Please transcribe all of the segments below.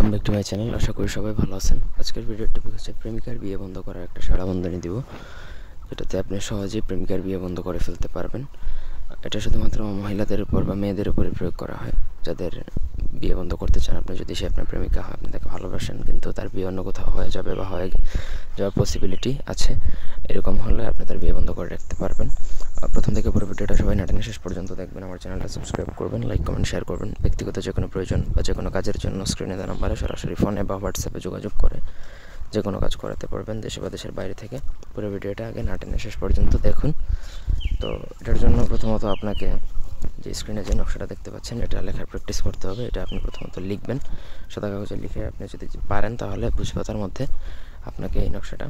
Welcome back to my channel. আশা করি সবাই ভালো আছেন। আজকের ভিডিওর টপিক হচ্ছে প্রেমিকার বিয়ে বন্ধ করার একটা সারা বন্ধনী দিব, যেটাতে আপনি সহজেই প্রেমিকার বিয়ে বন্ধ করে ফেলতে পারবেন। এটা শুধুমাত্র মহিলাদের উপর বা মেয়েদের উপরে প্রয়োগ করা হয় যাদের বিয়ে বন্ধ করতে চান। আপনি যদি সে আপনার প্রেমিকা হয়, আপনি তাকে ভালোবাসেন, কিন্তু তার বিয়ে অন্য কোথাও হয়ে যাবে বা হয়ে যাওয়ার পসিবিলিটি আছে, এরকম হলে আপনি তার বিয়ে বন্ধ করে রাখতে পারবেন। প্রথম থেকে পুরো ভিডিওটা সবাই নাটেনে শেষ পর্যন্ত দেখবেন। আমার চ্যানেলটা সাবস্ক্রাইব করবেন, লাইক কমেন্ট শেয়ার করবেন। ব্যক্তিগত যে কোনো প্রয়োজন বা যে কোনো কাজের জন্য স্ক্রিনে দেওয়া নাম্বারে সরাসরি ফোনে বা হোয়াটসঅ্যাপে যোগাযোগ করে যে কোনো কাজ করাতে পারবেন, দেশে বা দেশের বাইরে থেকে। পুরো ভিডিওটা আগে নাটেনে শেষ পর্যন্ত দেখুন। তো এটার জন্য প্রথমত আপনাকে যে স্ক্রিনে যে নকশাটা দেখতে পাচ্ছেন, এটা লেখার প্র্যাকটিস করতে হবে। এটা আপনি প্রথমত লিখবেন, সাদা কাগজে লিখে আপনি যদি পারেন তাহলে ভুজপাতার মধ্যে আপনাকে এই নকশাটা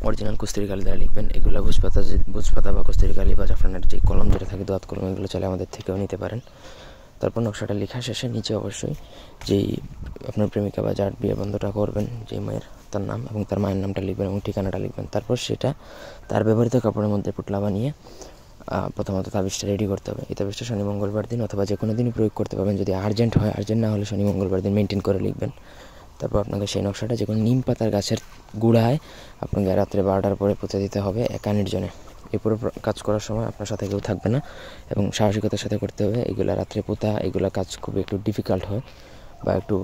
অরিজিনাল কস্তুরি কালি দ্বারা লিখবেন। এগুলো ভুজপাতা বা কস্তুরি কালি বা জাফরানের যে কলম যেটা থাকে, দোয়াত কলম, এগুলো চাইলে আমাদের থেকেও নিতে পারেন। তারপর নকশাটা লেখা শেষে নিচে অবশ্যই যেই আপনার প্রেমিকা বা যার বিয়ে বন্ধটা করবেন, যেই মায়ের, তার নাম এবং তার মায়ের নামটা লিখবেন এবং ঠিকানাটা লিখবেন। তারপর সেটা তার ব্যবহৃত কাপড়ের মধ্যে পুটলা বানিয়ে প্রথমত তাবিজটা রেডি করতে হবে। এই তাবিজটা শনি মঙ্গলবার দিন অথবা যে কোনো দিনই প্রয়োগ করতে পারবেন। যদি আর্জেন্ট হয়, আর্জেন্ট না হলে শনি মঙ্গলবার দিন মেনটেন করে লিখবেন। তারপর আপনাকে সেই নকশাটা যে কোনো নিম পাতার গাছের গুঁড়ায় আপনাকে রাত্রে 12টার পরে পুঁতে দিতে হবে একা নির্জনে। এই পুরো কাজ করার সময় আপনার সাথে কেউ থাকবে না এবং সাহসিকতার সাথে করতে হবে। এগুলো রাত্রে পোতা, এগুলো কাজ খুবই একটু ডিফিকাল্ট হয় বা একটু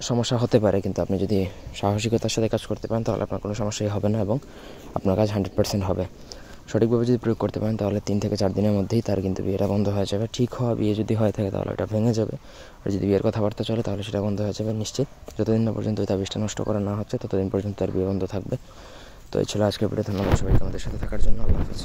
সমস্যা হতে পারে, কিন্তু আপনি যদি সাহসিকতার সাথে কাজ করতে পারেন তাহলে আপনার কোনো সমস্যাই হবে না এবং আপনার কাজ 100% হবে। সঠিকভাবে যদি প্রয়োগ করতে পারেন তাহলে 3 থেকে 4 দিনের মধ্যেই তার কিন্তু বিয়েটা বন্ধ হয়ে যাবে। ঠিক হওয়া বিয়ে যদি হয়ে থাকে তাহলে এটা ভেঙে যাবে, আর যদি বিয়ের কথাবার্তা চলে তাহলে সেটা বন্ধ হয়ে যাবে নিশ্চিত। যতদিন না পর্যন্ত ওই তাবিজটা নষ্ট করা না হচ্ছে ততদিন পর্যন্ত তার বিয়ে বন্ধ থাকবে। তো এই ছিল আজকের ভিডিও। ধন্যবাদ সবাইকে আমাদের সাথে থাকার জন্য। আল্লাহ হাফেজ।